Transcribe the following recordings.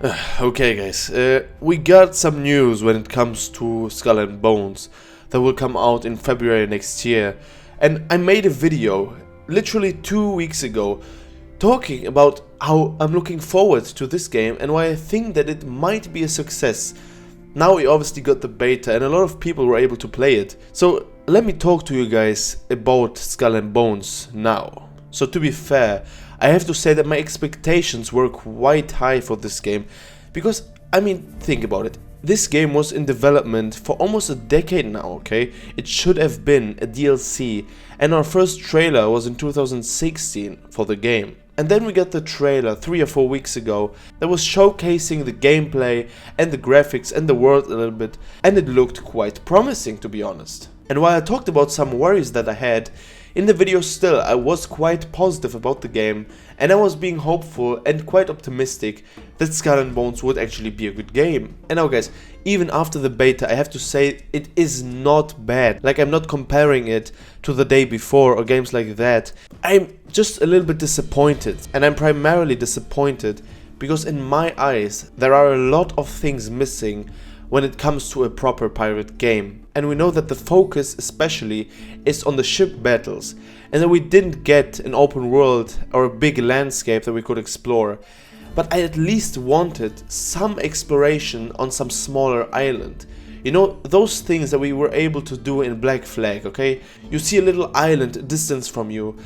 Okay guys, we got some news when it comes to Skull and Bones that will come out in February next year, and I made a video literally 2 weeks ago talking about how I'm looking forward to this game and why I think that it might be a success. Now we obviously got the beta and a lot of people were able to play it, so let me talk to you guys about Skull and Bones now. So to be fair, I have to say that my expectations were quite high for this game, because, I mean, think about it. This game was in development for almost a decade now, okay? It should have been a DLC, and our first trailer was in 2016 for the game. And then we got the trailer 3 or 4 weeks ago that was showcasing the gameplay and the graphics and the world a little bit, and it looked quite promising, to be honest. And while I talked about some worries that I had, in the video still I was quite positive about the game, and I was being hopeful and quite optimistic that Skull and Bones would actually be a good game. And now guys, even after the beta I have to say it is not bad. Like, I'm not comparing it to the day before or games like that. I'm just a little bit disappointed, and I'm primarily disappointed because in my eyes there are a lot of things missing when it comes to a proper pirate game. And we know that the focus especially is on the ship battles, and that we didn't get an open world or a big landscape that we could explore. But I at least wanted some exploration on some smaller island. You know, those things that we were able to do in Black Flag, okay? You see a little island a distance from you,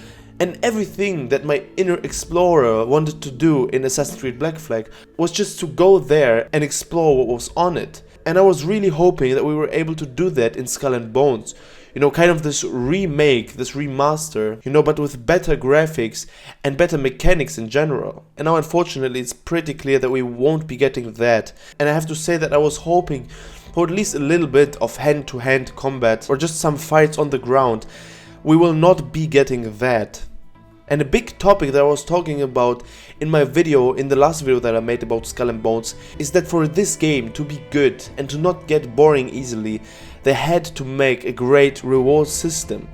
and everything that my inner explorer wanted to do in Assassin's Creed Black Flag was just to go there and explore what was on it. And I was really hoping that we were able to do that in Skull and Bones. You know, kind of this remake, this remaster, you know, but with better graphics and better mechanics in general. And now unfortunately it's pretty clear that we won't be getting that. And I have to say that I was hoping for at least a little bit of hand-to-hand combat or just some fights on the ground. We will not be getting that. And a big topic that I was talking about in my video, in the last video that I made about Skull and Bones, is that for this game to be good and to not get boring easily, they had to make a great reward system.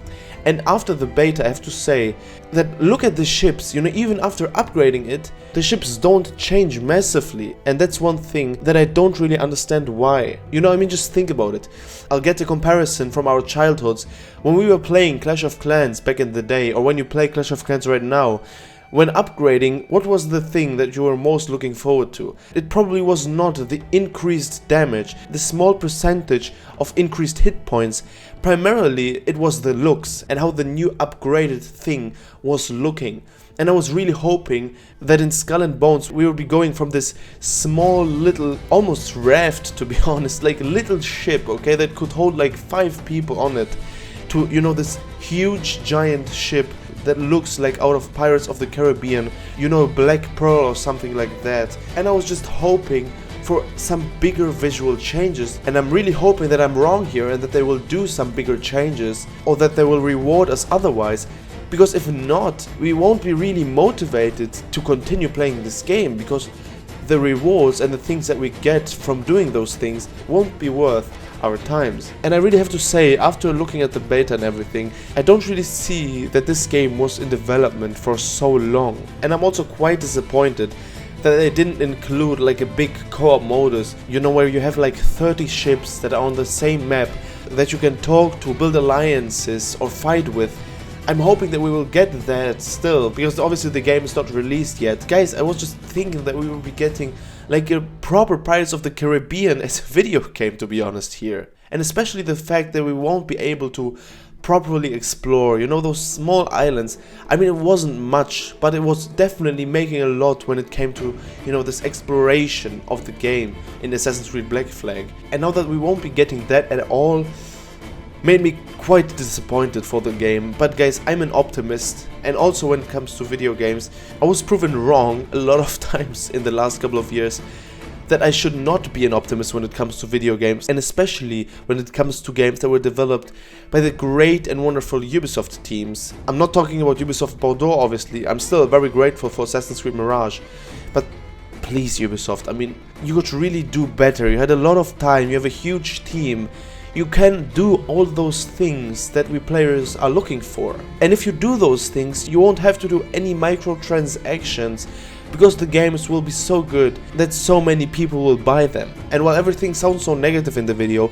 And after the beta I have to say that look at the ships, you know, even after upgrading it, the ships don't change massively, and that's one thing that I don't really understand why. You know, I mean, just think about it. I'll get a comparison from our childhoods when we were playing Clash of Clans back in the day, or when you play Clash of Clans right now. When upgrading, what was the thing that you were most looking forward to? It probably was not the increased damage, the small percentage of increased hit points. Primarily, it was the looks and how the new upgraded thing was looking. And I was really hoping that in Skull and Bones we would be going from this small little, almost raft to be honest, like a little ship, okay, that could hold like 5 people on it, to, you know, this huge giant ship that looks like out of Pirates of the Caribbean, you know, Black Pearl or something like that. And I was just hoping for some bigger visual changes, and I'm really hoping that I'm wrong here and that they will do some bigger changes, or that they will reward us otherwise, because if not, we won't be really motivated to continue playing this game, because the rewards and the things that we get from doing those things won't be worth our times. And I really have to say, after looking at the beta and everything, I don't really see that this game was in development for so long. And I'm also quite disappointed that they didn't include like a big co-op modus, you know, where you have like 30 ships that are on the same map that you can talk to, build alliances or fight with. I'm hoping that we will get that still, because obviously the game is not released yet. Guys, I was just thinking that we will be getting like a proper Pirates of the Caribbean as a video game, to be honest here. And especially the fact that we won't be able to properly explore, you know, those small islands. I mean, it wasn't much, but it was definitely making a lot when it came to, you know, this exploration of the game in Assassin's Creed Black Flag. And now that we won't be getting that at all, made me quite disappointed for the game. But guys, I'm an optimist, and also when it comes to video games, I was proven wrong a lot of times in the last couple of years that I should not be an optimist when it comes to video games, and especially when it comes to games that were developed by the great and wonderful Ubisoft teams. I'm not talking about Ubisoft Bordeaux, obviously. I'm still very grateful for Assassin's Creed Mirage, but please Ubisoft, I mean, you could really do better. You had a lot of time, you have a huge team. You can do all those things that we players are looking for. And if you do those things, you won't have to do any microtransactions, because the games will be so good that so many people will buy them. And while everything sounds so negative in the video,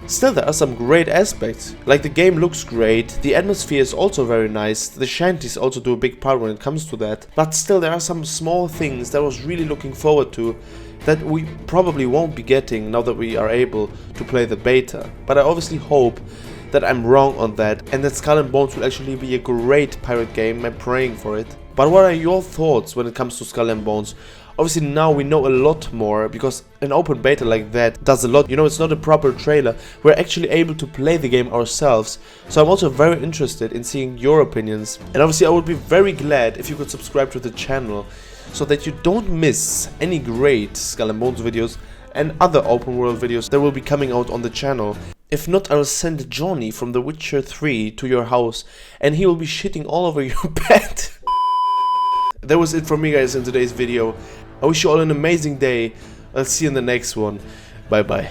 still there are some great aspects. Like the game looks great, the atmosphere is also very nice, the shanties also do a big part when it comes to that, but still there are some small things that I was really looking forward to that we probably won't be getting now that we are able to play the beta. But I obviously hope that I'm wrong on that and that Skull and Bones will actually be a great pirate game. I'm praying for it. But what are your thoughts when it comes to Skull and Bones? Obviously now we know a lot more, because an open beta like that does a lot. You know, it's not a proper trailer. We're actually able to play the game ourselves. So I'm also very interested in seeing your opinions. And obviously I would be very glad if you could subscribe to the channel so that you don't miss any great Skull and Bones videos and other open world videos that will be coming out on the channel. If not, I'll send Johnny from The Witcher 3 to your house and he will be shitting all over your bed. That was it from me, guys, in today's video. I wish you all an amazing day. I'll see you in the next one. Bye bye.